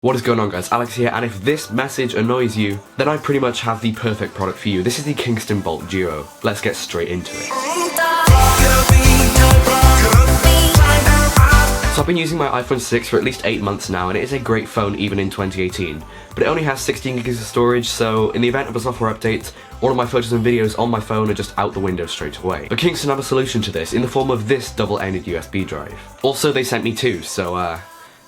What is going on, guys? Alex here, and if this message annoys you, then I pretty much have the perfect product for you. This is the Kingston Bolt Duo. Let's get straight into it. So I've been using my iPhone 6 for at least 8 months now, and it is a great phone even in 2018. But it only has 16 gigs of storage, so in the event of a software update, all of my photos and videos on my phone are just out the window straight away. But Kingston have a solution to this in the form of this double-ended USB drive. Also, they sent me two, so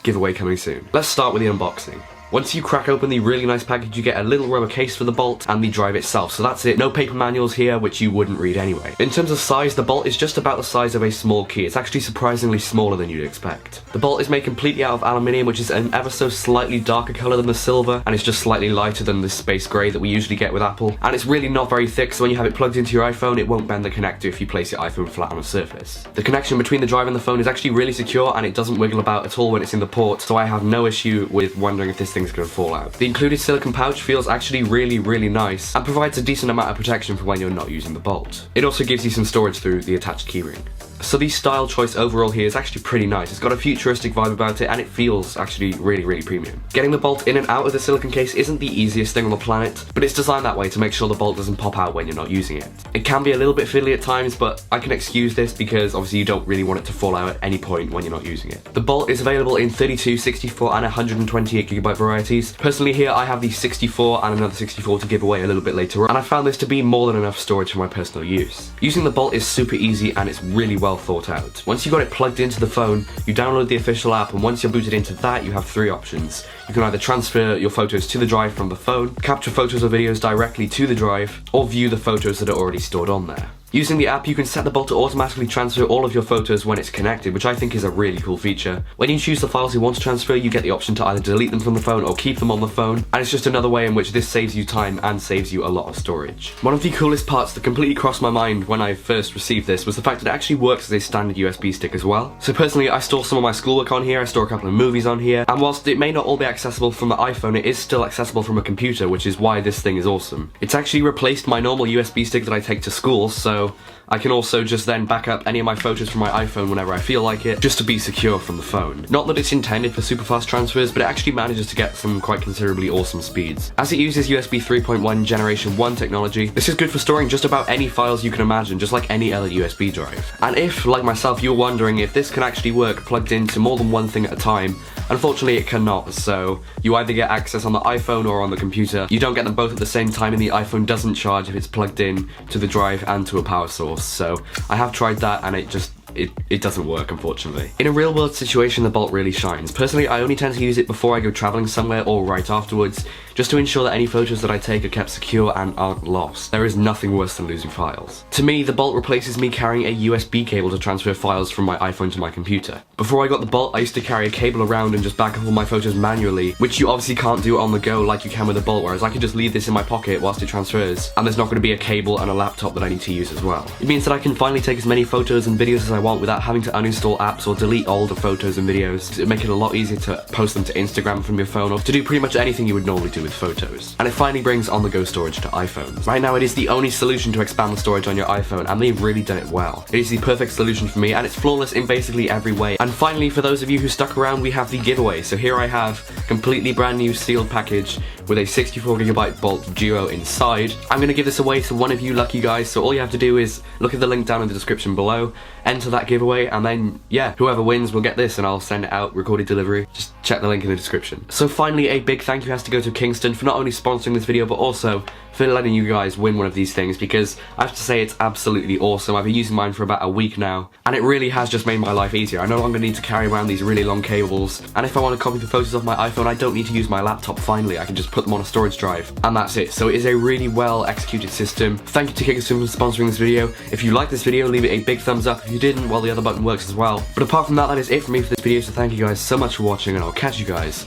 giveaway coming soon. Let's start with the unboxing. Once you crack open the really nice package, you get a little rubber case for the Bolt and the drive itself, so that's it. No paper manuals here, which you wouldn't read anyway. In terms of size, the Bolt is just about the size of a small key. It's actually surprisingly smaller than you'd expect. The Bolt is made completely out of aluminium, which is an ever so slightly darker colour than the silver, and it's just slightly lighter than the space grey that we usually get with Apple. And it's really not very thick, so when you have it plugged into your iPhone, it won't bend the connector if you place your iPhone flat on a surface. The connection between the drive and the phone is actually really secure, and it doesn't wiggle about at all when it's in the port, so I have no issue with wondering if this thing's going to fall out. The included silicone pouch feels actually really nice and provides a decent amount of protection for when you're not using the Bolt. It also gives you some storage through the attached keyring. So the style choice overall here is actually pretty nice. It's got a futuristic vibe about it, and it feels actually really premium. Getting the Bolt in and out of the silicone case isn't the easiest thing on the planet, but it's designed that way to make sure the Bolt doesn't pop out when you're not using it. It can be a little bit fiddly at times, but I can excuse this because obviously you don't really want it to fall out at any point when you're not using it. The Bolt is available in 32, 64 and 128GB varieties. Personally here I have the 64 and another 64 to give away a little bit later on, and I found this to be more than enough storage for my personal use. Using the Bolt is super easy and it's really well thought out. Once you've got it plugged into the phone, you download the official app, and once you're booted into that, you have three options. You can either transfer your photos to the drive from the phone, capture photos or videos directly to the drive, or view the photos that are already stored on there. Using the app, you can set the Bolt to automatically transfer all of your photos when it's connected, which I think is a really cool feature. When you choose the files you want to transfer, you get the option to either delete them from the phone or keep them on the phone, and it's just another way in which this saves you time and saves you a lot of storage. One of the coolest parts that completely crossed my mind when I first received this was the fact that it actually works as a standard USB stick as well. So personally, I store some of my schoolwork on here, I store a couple of movies on here, and whilst it may not all be accessible from the iPhone, it is still accessible from a computer, which is why this thing is awesome. It's actually replaced my normal USB stick that I take to school, so I can also just then back up any of my photos from my iPhone whenever I feel like it, just to be secure from the phone. Not that it's intended for super fast transfers, but it actually manages to get some quite considerably awesome speeds. As it uses USB 3.1 Generation 1 technology, this is good for storing just about any files you can imagine, just like any other USB drive. And if, like myself, you're wondering if this can actually work plugged into more than one thing at a time, unfortunately it cannot, so you either get access on the iPhone or on the computer. You don't get them both at the same time, and the iPhone doesn't charge if it's plugged in to the drive and to a power source. So I have tried that, and it doesn't work, unfortunately. In a real world situation, the Bolt really shines. Personally, I only tend to use it before I go traveling somewhere or right afterwards, just to ensure that any photos that I take are kept secure and aren't lost. There is nothing worse than losing files. To me, the Bolt replaces me carrying a USB cable to transfer files from my iPhone to my computer. Before I got the Bolt, I used to carry a cable around and just back up all my photos manually, which you obviously can't do on the go like you can with a Bolt, whereas I can just leave this in my pocket whilst it transfers, and there's not going to be a cable and a laptop that I need to use as well. It means that I can finally take as many photos and videos as I want without having to uninstall apps or delete older photos and videos. It makes it a lot easier to post them to Instagram from your phone, or to do pretty much anything you would normally do with photos. And it finally brings on-the-go storage to iPhones. Right now it is the only solution to expand the storage on your iPhone, and they've really done it well. It is the perfect solution for me, and it's flawless in basically every way. And finally, for those of you who stuck around, we have the giveaway. So here I have completely brand new sealed package with a 64GB Bolt Duo inside. I'm going to give this away to one of you lucky guys, so all you have to do is look at the link down in the description below, enter that giveaway, and then, yeah, whoever wins will get this, and I'll send it out, recorded delivery. Just check the link in the description. So finally, a big thank you has to go to Kingston for not only sponsoring this video, but also for letting you guys win one of these things, because I have to say it's absolutely awesome. I've been using mine for about a week now, and it really has just made my life easier. I no longer need to carry around these really long cables, and if I want to copy the photos off my iPhone, I don't need to use my laptop finally. I can just put them on a storage drive, and that's it. So it is a really well executed system. Thank you to Kingston for sponsoring this video. If you liked this video, leave it a big thumbs up. If you didn't, well, the other button works as well. But apart from that, that is it for me for this video, so thank you guys so much for watching, and I'll catch you guys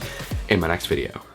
in my next video.